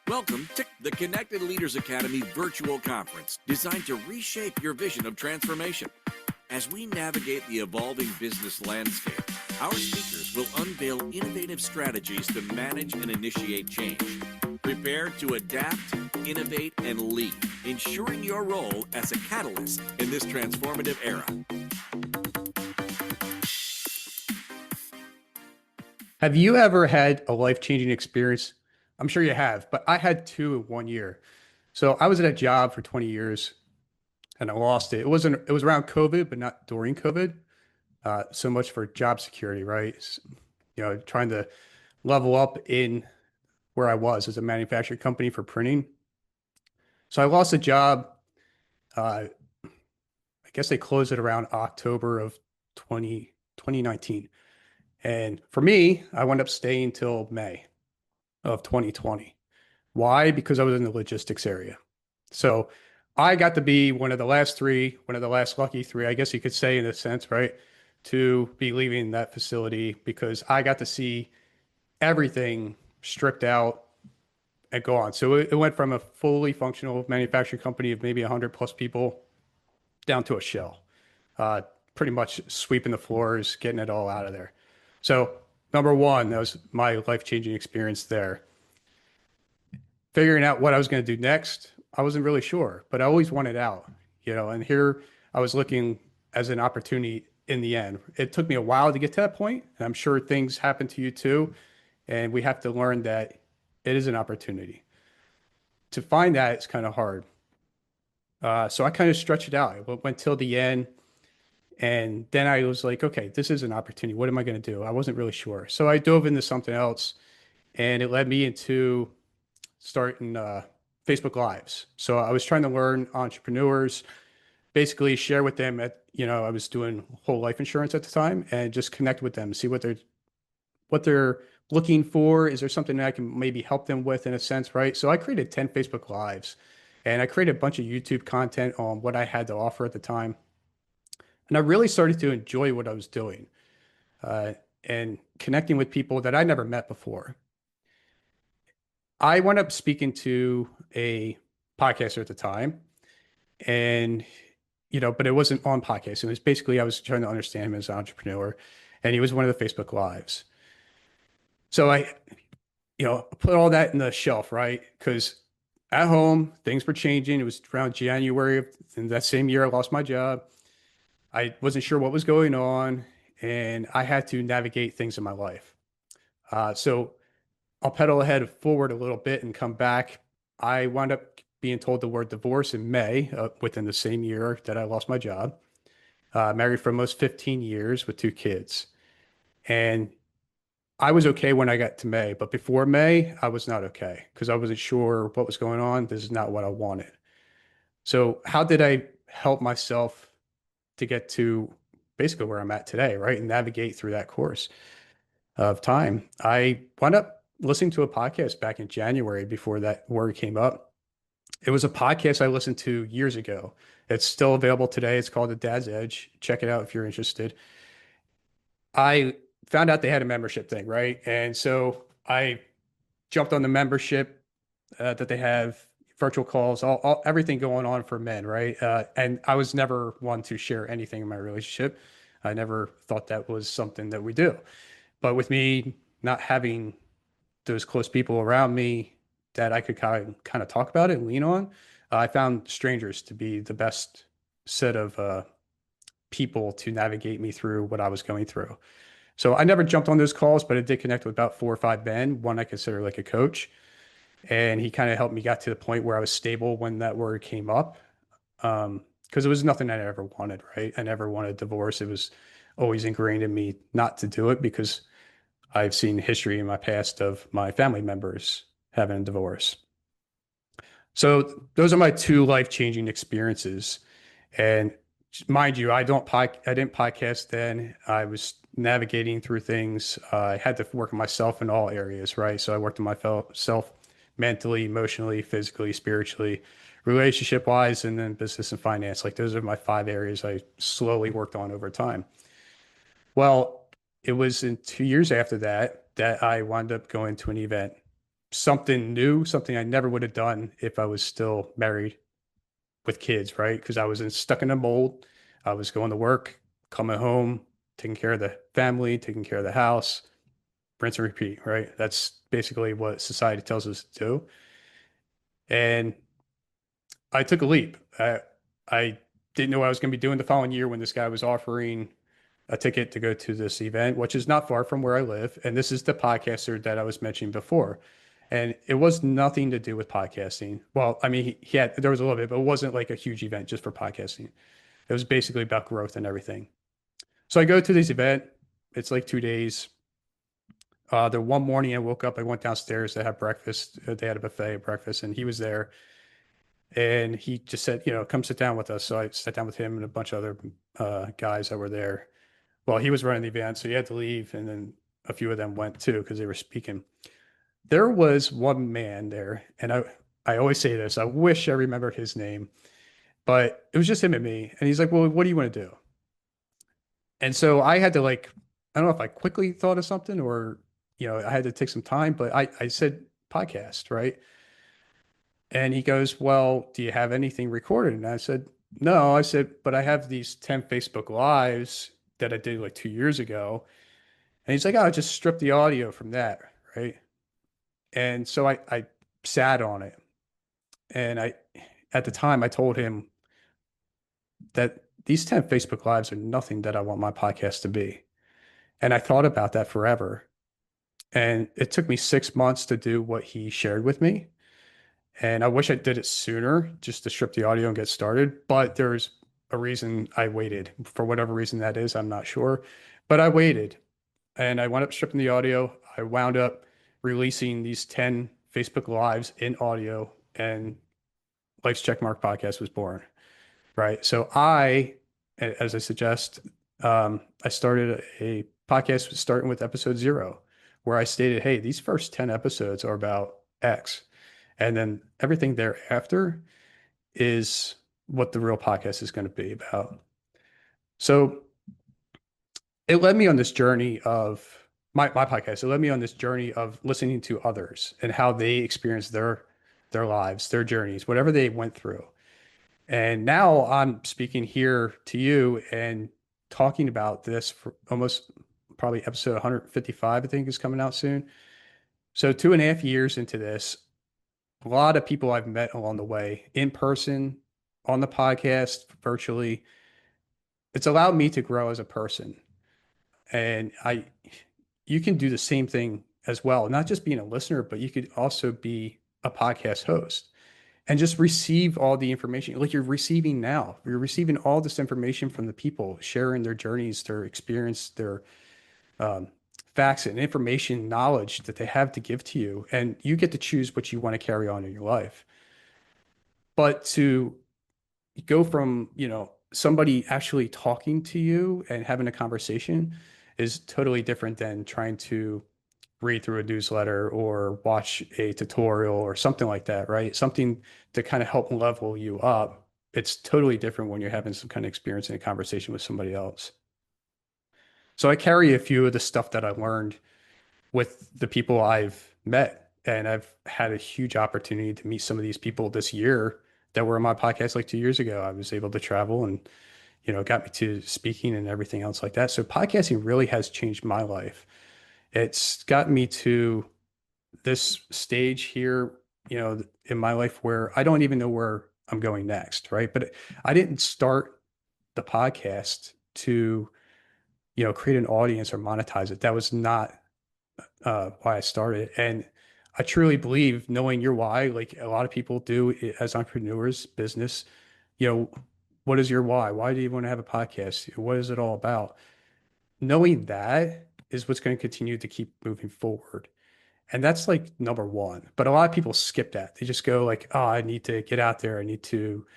Welcome to the Connected Leaders Academy virtual conference designed to reshape your vision of transformation. As we navigate the evolving business landscape, our speakers will unveil innovative strategies to manage and initiate change. Prepare to adapt, innovate, and lead, ensuring your role as a catalyst in this transformative era. Have you ever had a life-changing experience? I'm sure you have, but I had two in 1 year. So I was at a job for 20 years and I lost it. It was around COVID, but not during COVID. So much for job security, right? Trying to level up in where I was as a manufacturing company for printing. So I lost a job. I guess they closed it around October of 2019. And for me, I wound up staying till May of 2020. Why? Because I was in the logistics area. So I got to be one of the last lucky three, I guess you could say in a sense, right? To be leaving that facility because I got to see everything stripped out and go on. So it went from a fully functional manufacturing company of maybe 100 plus people down to a shell, pretty much sweeping the floors, getting it all out of there. So number one, that was my life-changing experience there. Figuring out what I was going to do next, I wasn't really sure, but I always wanted out, and here I was looking as an opportunity in the end. It took me a while to get to that point, and I'm sure things happen to you too. And we have to learn that it is an opportunity. To find that, it's kind of hard. So I kind of stretched it out. I went till the end. And then I was like, okay, this is an opportunity. What am I going to do? I wasn't really sure. So I dove into something else, and it led me into starting Facebook Lives. So I was trying to learn entrepreneurs, basically share with them I was doing whole life insurance at the time and just connect with them, see what they're looking for. Is there something that I can maybe help them with in a sense, right? So I created 10 Facebook Lives and I created a bunch of YouTube content on what I had to offer at the time. And I really started to enjoy what I was doing and connecting with people that I never met before. I wound up speaking to a podcaster at the time, and but it wasn't on podcast. It was basically I was trying to understand him as an entrepreneur, and he was one of the Facebook Lives. So I, put all that in the shelf, right? Because at home things were changing. It was around January of that same year I lost my job. I wasn't sure what was going on, and I had to navigate things in my life. So I'll pedal ahead forward a little bit and come back. I wound up being told the word divorce in May within the same year that I lost my job. Married for almost 15 years with two kids. And I was okay when I got to May, but before May, I was not okay because I wasn't sure what was going on. This is not what I wanted. So how did I help myself to get to basically where I'm at today, right? And navigate through that course of time? I wound up listening to a podcast back in January before that word came up. It was a podcast I listened to years ago. It's still available today. It's called The Dad's Edge. Check it out if you're interested. I found out they had a membership thing, right? And so I jumped on the membership that they have, virtual calls, everything going on for men, right? And I was never one to share anything in my relationship. I never thought that was something that we do. But with me not having those close people around me that I could kind of talk about it and lean on, I found strangers to be the best set of people to navigate me through what I was going through. So I never jumped on those calls, but I did connect with about 4 or 5 men, one I consider like a coach. And he kind of helped me get to the point where I was stable when that word came up. Because it was nothing I ever wanted, right? I never wanted divorce. It was always ingrained in me not to do it because I've seen history in my past of my family members having a divorce. So those are my two life-changing experiences. And mind you, I didn't podcast then. I was navigating through things. I had to work on myself in all areas, right? So I worked on myself mentally, emotionally, physically, spiritually, relationship wise, and then business and finance. Like those are my 5 areas I slowly worked on over time. Well, it was in 2 years after that I wound up going to an event something new, something I never would have done if I was still married with kids, right? Because I was stuck in a mold. I was going to work, coming home, taking care of the family, taking care of the house, rinse and repeat, right? That's basically what society tells us to do. And I took a leap. I didn't know what I was going to be doing the following year when this guy was offering a ticket to go to this event, which is not far from where I live. And this is the podcaster that I was mentioning before. And it was nothing to do with podcasting. Well, I mean, he had, there was a little bit, but it wasn't like a huge event just for podcasting. It was basically about growth and everything. So I go to this event. It's like 2 days. The one morning I woke up, I went downstairs to have breakfast. They had a buffet of breakfast, and he was there. And he just said, come sit down with us. So I sat down with him and a bunch of other guys that were there. Well, he was running the event, so he had to leave, and then a few of them went too because they were speaking. There was one man there, and I always say this. I wish I remembered his name, but it was just him and me. And he's like, "Well, what do you want to do?" And so I had to like, I don't know if I quickly thought of something or I had to take some time, but I said podcast, right? And he goes, "Well, do you have anything recorded?" And I said, "No." I said, "But I have these 10 Facebook Lives that I did like 2 years ago." And he's like, "Oh, just strip the audio from that." Right. And so I sat on it. And at the time, I told him that these 10 Facebook Lives are nothing that I want my podcast to be. And I thought about that forever. And it took me 6 months to do what he shared with me. And I wish I did it sooner just to strip the audio and get started. But there's a reason I waited. For whatever reason that is, I'm not sure. But I waited and I wound up stripping the audio. I wound up releasing these 10 Facebook Lives in audio, and Life's Checkmark podcast was born. Right. So as I suggest, I started a podcast starting with episode 0, where I stated, hey, these first 10 episodes are about X. And then everything thereafter is what the real podcast is going to be about. So it led me on this journey of my podcast. It led me on this journey of listening to others and how they experience their lives, their journeys, whatever they went through. And now I'm speaking here to you and talking about this for almost probably episode 155, I think, is coming out soon. So 2.5 years into this, a lot of people I've met along the way, in person, on the podcast, virtually. It's allowed me to grow as a person. And you can do the same thing as well, not just being a listener, but you could also be a podcast host and just receive all the information like you're receiving now. You're receiving all this information from the people sharing their journeys, their experience, their um, facts and information, knowledge that they have to give to you. And you get to choose what you want to carry on in your life. But to go from, somebody actually talking to you and having a conversation is totally different than trying to read through a newsletter or watch a tutorial or something like that, right? Something to kind of help level you up. It's totally different when you're having some kind of experience in a conversation with somebody else. So I carry a few of the stuff that I learned with the people I've met. And I've had a huge opportunity to meet some of these people this year that were on my podcast like 2 years ago. I was able to travel and, got me to speaking and everything else like that. So podcasting really has changed my life. It's gotten me to this stage here, in my life where I don't even know where I'm going next, right? But I didn't start the podcast to, create an audience or monetize it. That was not why I started. And I truly believe knowing your why, like a lot of people do as entrepreneurs, business, you know, what is your why? Why do you want to have a podcast? What is it all about? Knowing that is what's going to continue to keep moving forward. And that's like number one. But a lot of people skip that. They just go like, oh, I need to get out there. I need to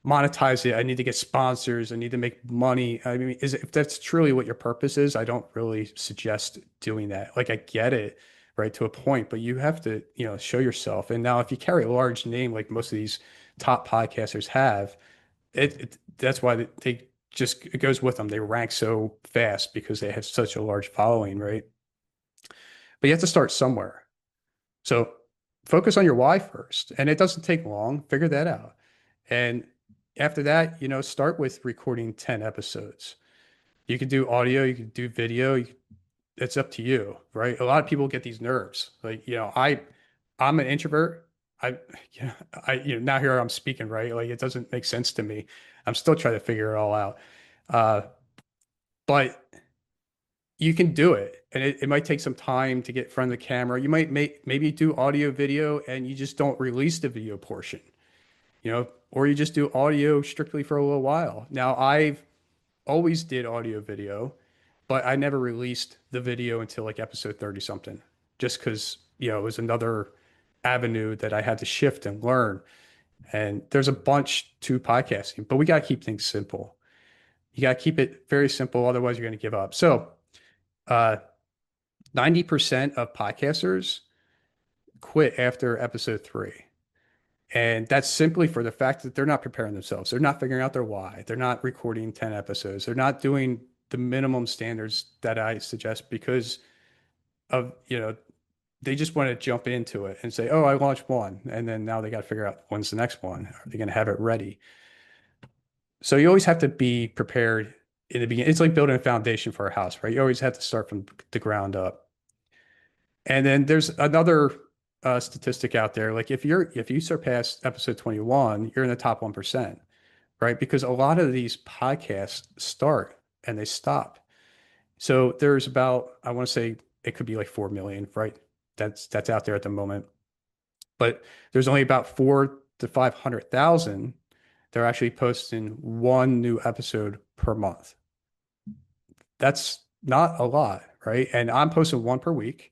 monetize it. I need to get sponsors. I need to make money. I mean, if that's truly what your purpose is, I don't really suggest doing that. Like I get it, right, to a point, but you have to, show yourself. And now if you carry a large name like most of these top podcasters have, that's why they just it goes with them. They rank so fast because they have such a large following, right? But you have to start somewhere. So focus on your why first. And it doesn't take long. Figure that out. And after that, start with recording 10 episodes. You can do audio, you can do video. It's up to you, right? A lot of people get these nerves. Like, I'm an introvert. I, now here I'm speaking, right? Like, it doesn't make sense to me. I'm still trying to figure it all out. Uh, but you can do it. And it might take some time to get in front of the camera. You might maybe do audio, video, and you just don't release the video portion, or you just do audio strictly for a little while. Now, I've always did audio video, but I never released the video until like episode 30 something, just because, it was another avenue that I had to shift and learn. And there's a bunch to podcasting, but we got to keep things simple. You got to keep it very simple. Otherwise, you're going to give up. So, 90% of podcasters quit after episode 3. And that's simply for the fact that they're not preparing themselves. They're not figuring out their why. They're not recording 10 episodes. They're not doing the minimum standards that I suggest because of, they just want to jump into it and say, oh, I launched one. And then now they got to figure out when's the next one. Are they going to have it ready? So you always have to be prepared in the beginning. It's like building a foundation for a house, right? You always have to start from the ground up. And then there's another statistic out there. Like if you surpass episode 21, you're in the top 1%, right? Because a lot of these podcasts start and they stop. So there's about, I want to say it could be like 4 million, right? That's out there at the moment. But there's only about 4 to 500,000. They're actually posting one new episode per month. That's not a lot, right? And I'm posting one per week.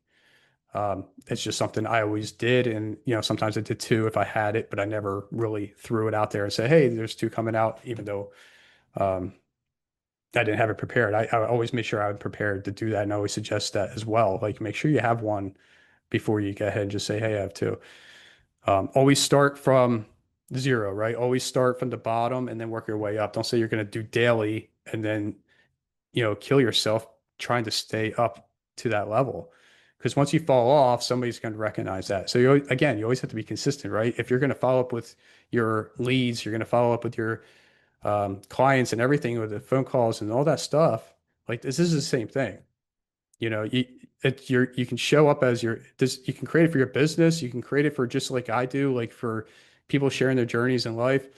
It's just something I always did. And, sometimes I did 2 if I had it, but I never really threw it out there and say, hey, there's 2 coming out, even though I didn't have it prepared. I always made sure I was prepared to do that. And I always suggest that as well. Like make sure you have one before you go ahead and just say, hey, I have 2. Always start from 0, right? Always start from the bottom and then work your way up. Don't say you're going to do daily and then, kill yourself trying to stay up to that level. Because once you fall off, somebody's going to recognize that. So you always have to be consistent, right? If you're going to follow up with your leads, you're going to follow up with your clients and everything with the phone calls and all that stuff. Like this is the same thing. You can show up as you can create it for your business. You can create it for just like I do, like for people sharing their journeys in life.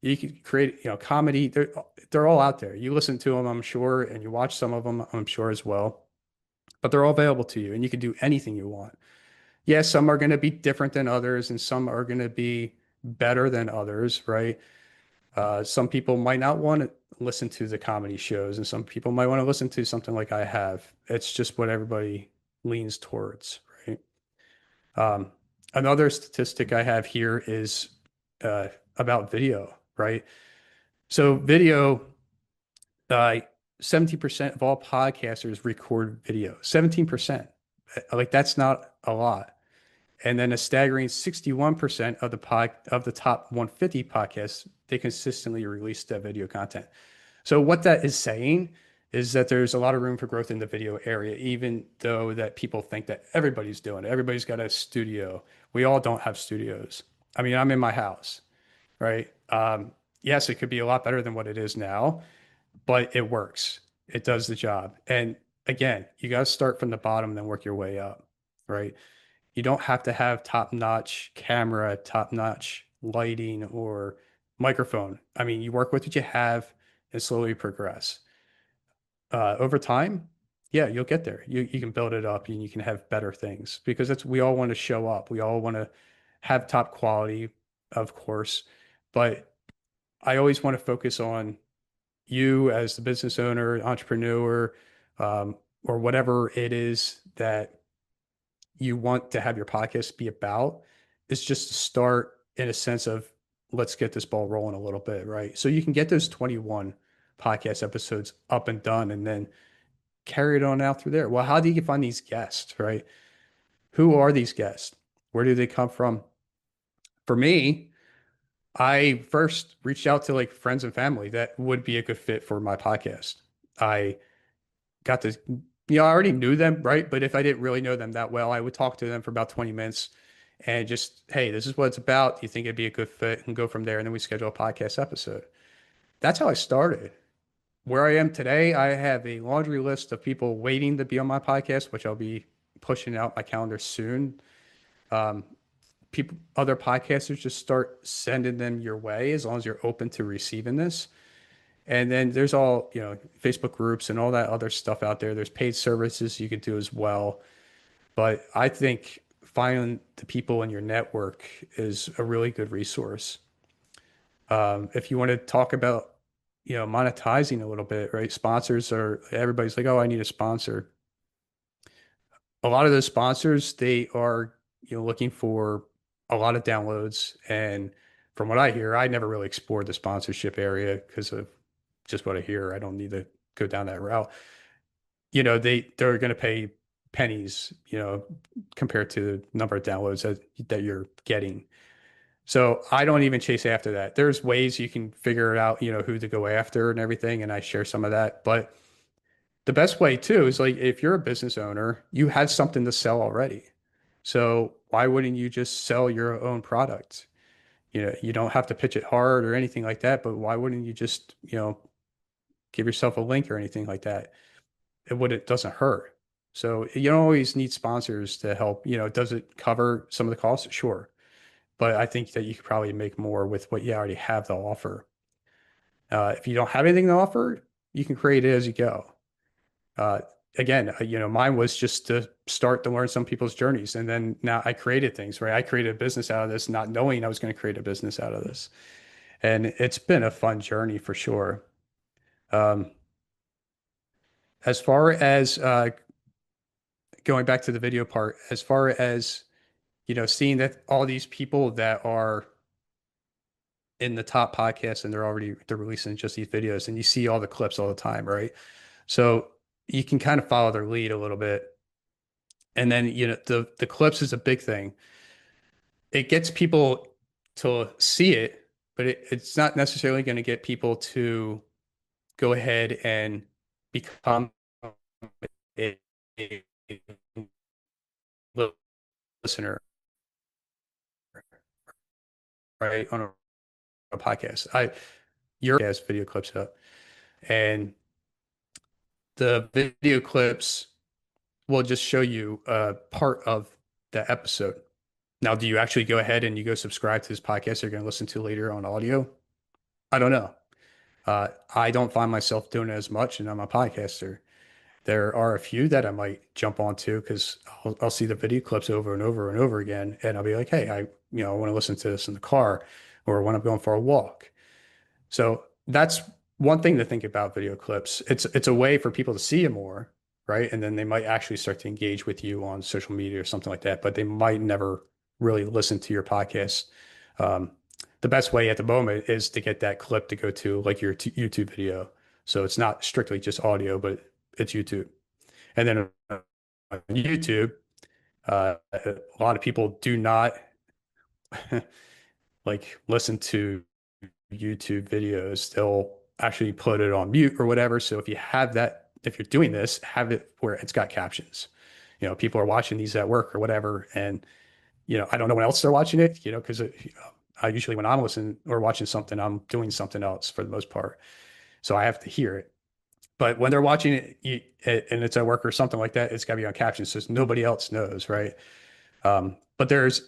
You can create, comedy. They're all out there. You listen to them, I'm sure, and you watch some of them, I'm sure as well. But they're all available to you, and you can do anything you want. Yes, some are going to be different than others, and some are going to be better than others, right? Some people might not want to listen to the comedy shows, and some people might want to listen to something like I have. It's just what everybody leans towards, right? Another statistic I have here is about video, right? So video, 17% of all podcasters record video. 17%. Like that's not a lot. And then a staggering 61% of the top 150 podcasts, they consistently release that video content. So what that is saying is that there's a lot of room for growth in the video area, even though that people think that everybody's doing it. Everybody's got a studio. We all don't have studios. I mean, I'm in my house, right? Yes, it could be a lot better than what it is now, but it works. It does the job. And again, you got to start from the bottom and then work your way up, right? You don't have to have top-notch camera, top-notch lighting or microphone. I mean, you work with what you have and slowly progress. Over time, yeah, you'll get there. You can build it up and you can have better things because we all want to show up. We all want to have top quality, of course, but I always want to focus on you as the business owner, entrepreneur, or whatever it is that you want to have your podcast be about. Is just to start in a sense of let's get this ball rolling a little bit, right? So you can get those 21 podcast episodes up and done and then carry it on out through there. Well, how do you find these guests, right? Who are these guests? Where do they come from? For me, I first reached out to like friends and family that would be a good fit for my podcast. I got to, I already knew them, right? But if I didn't really know them that well, I would talk to them for about 20 minutes and just, hey, this is what it's about. Do you think it'd be a good fit? And go from there. And then we schedule a podcast episode. That's how I started. Where I am today, I have a laundry list of people waiting to be on my podcast, which I'll be pushing out my calendar soon. People, other podcasters, just start sending them your way as long as you're open to receiving this. And then there's all, Facebook groups and all that other stuff out there. There's paid services you could do as well. But I think finding the people in your network is a really good resource. If you want to talk about, monetizing a little bit, right? Sponsors are, everybody's like, oh, I need a sponsor. A lot of those sponsors, they are, looking for a lot of downloads. And from what I hear, I never really explored the sponsorship area because of just what I hear. I don't need to go down that route. They're going to pay pennies, compared to the number of downloads that you're getting. So I don't even chase after that. There's ways you can figure it out, who to go after and everything. And I share some of that. But the best way too is like if you're a business owner, you have something to sell already. So why wouldn't you just sell your own product? You don't have to pitch it hard or anything like that, but why wouldn't you just, give yourself a link or anything like that? It doesn't hurt. So you don't always need sponsors to help. Does it cover some of the costs? Sure. But I think that you could probably make more with what you already have to offer. If you don't have anything to offer, you can create it as you go. Uh, Again, mine was just to start to learn some people's journeys. And then now I created things, right? I created a business out of this, not knowing I was going to create a business out of this. And it's been a fun journey for sure. Um, as far as going back to the video part, as far as, seeing that all these people that are in the top podcasts and they're releasing just these videos and you see all the clips all the time, right? So you can kind of follow their lead a little bit. And then, the clips is a big thing. It gets people to see it, but it's not necessarily going to get people to go ahead and become a, a listener, right? On a podcast. Your has video clips up, and the video clips will just show you a part of the episode. Now, do you actually go ahead and you go subscribe to this podcast you're going to listen to later on audio? I don't know. I don't find myself doing it as much, and I'm a podcaster. There are a few that I might jump onto because I'll see the video clips over and over and over again, and I'll be like, hey, I want to listen to this in the car or when I'm going for a walk. So that's one thing to think about video clips. It's a way for people to see you more, right? And then they might actually start to engage with you on social media or something like that, but they might never really listen to your podcast. Um, the best way at the moment is to get that clip to go to like your YouTube video. So it's not strictly just audio, but it's YouTube. And then on YouTube, a lot of people do not like listen to YouTube videos. They'll actually put it on mute or whatever. So if you have that, if you're doing this, have it where it's got captions. People are watching these at work or whatever. And, I don't know when else they're watching it, because I usually when I'm listening or watching something, I'm doing something else for the most part. So I have to hear it. But when they're watching it and it's at work or something like that, it's got to be on captions so nobody else knows, right? But there's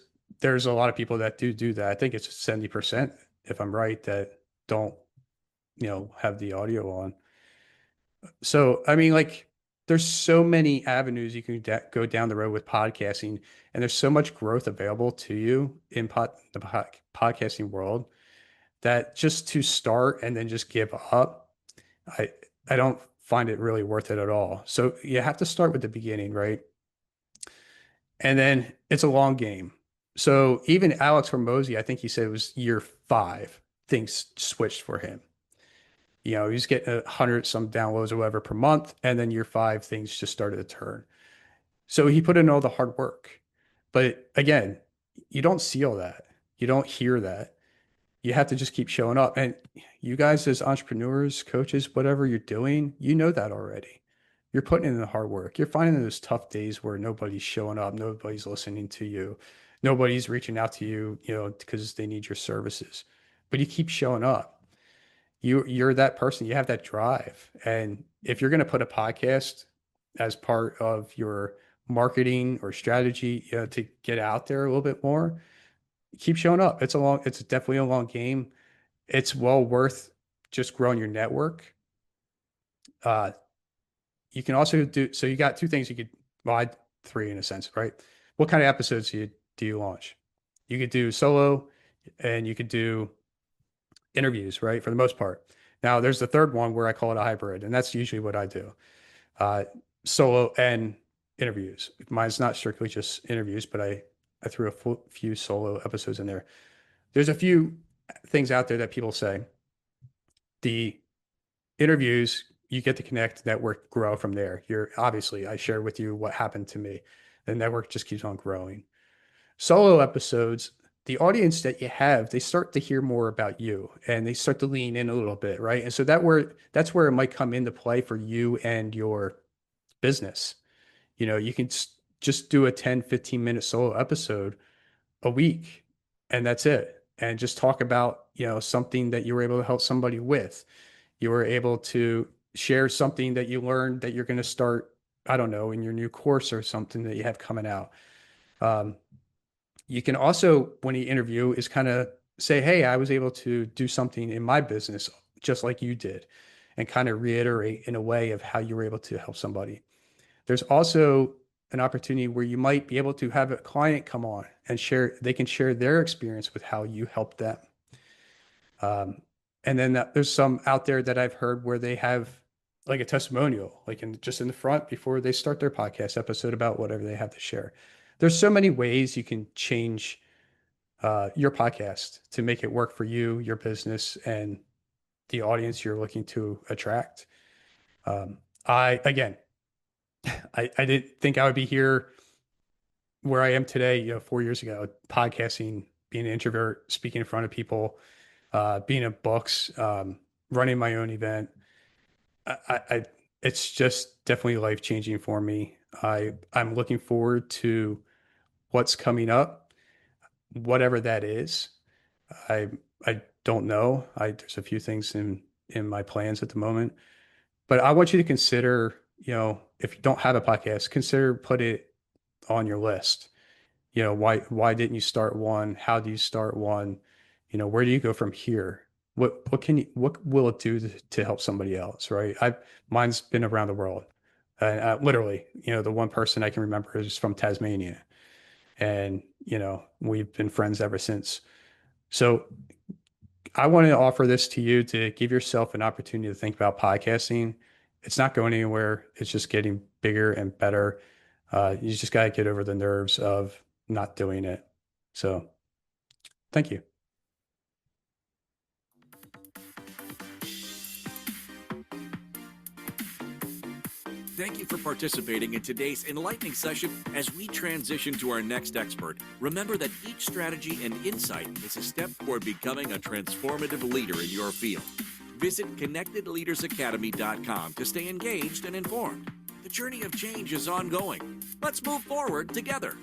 a lot of people that do that. I think it's 70%, if I'm right, that don't, have the audio on. So, I mean, like, there's so many avenues you can go down the road with podcasting, and there's so much growth available to you in the podcasting world that just to start and then just give up, I I don't find it really worth it at all. So you have to start with the beginning, right? And then it's a long game. So even Alex Hormozy, I think he said it was year 5, things switched for him. He's getting 100 some downloads or whatever per month, and then year 5, things just started to turn. So he put in all the hard work. But again, you don't see all that. You don't hear that. You have to just keep showing up. And you guys, as entrepreneurs, coaches, whatever you're doing, you know that already. You're putting in the hard work. You're finding those tough days where nobody's showing up, nobody's listening to you, nobody's reaching out to you, because they need your services, but you keep showing up. You're that person. You have that drive. And if you're going to put a podcast as part of your marketing or strategy, to get out there a little bit more, keep showing up. It's definitely a long game. It's well worth just growing your network. Uh, you can also so you got two things you could, well, three in a sense, right? What kind of episodes do you launch? You could do solo, and you could do interviews, right? For the most part. Now there's the third one where I call it a hybrid, and that's usually what I do. Uh, Solo and interviews. Mine's not strictly just interviews, but I threw a few solo episodes in there. There's a few things out there that people say. The interviews, you get to connect, network, grow from there. Obviously, I share with you what happened to me. The network just keeps on growing. Solo episodes, the audience that you have, they start to hear more about you and they start to lean in a little bit, right? And so that's where it might come into play for you and your business. You can just do a 10, 15-minute solo episode a week, and that's it. And just talk about, something that you were able to help somebody with. You were able to share something that you learned that you're going to start, I don't know, in your new course or something that you have coming out. You can also, when you interview, is kind of say, hey, I was able to do something in my business just like you did, and kind of reiterate in a way of how you were able to help somebody. There's also an opportunity where you might be able to have a client come on and they can share their experience with how you helped them. And then there's some out there that I've heard where they have like a testimonial, like just in the front before they start their podcast episode about whatever they have to share. There's so many ways you can change your podcast to make it work for you, your business, and the audience you're looking to attract. Again, I didn't think I would be here where I am today, 4 years ago, podcasting, being an introvert, speaking in front of people, being in books, running my own event. It's just definitely life changing for me. I'm looking forward to what's coming up, whatever that is. I I don't know. There's a few things in my plans at the moment, but I want you to consider, if you don't have a podcast, consider put it on your list. Why didn't you start one? How do you start one? Where do you go from here? What will it do to help somebody else, right? Mine's been around the world. And literally, the one person I can remember is from Tasmania. And, we've been friends ever since. So I want to offer this to you to give yourself an opportunity to think about podcasting. It's not going anywhere. It's just getting bigger and better. You just got to get over the nerves of not doing it. So thank you. Thank you for participating in today's enlightening session. As we transition to our next expert, remember that each strategy and insight is a step toward becoming a transformative leader in your field. Visit connectedleadersacademy.com to stay engaged and informed. The journey of change is ongoing. Let's move forward together.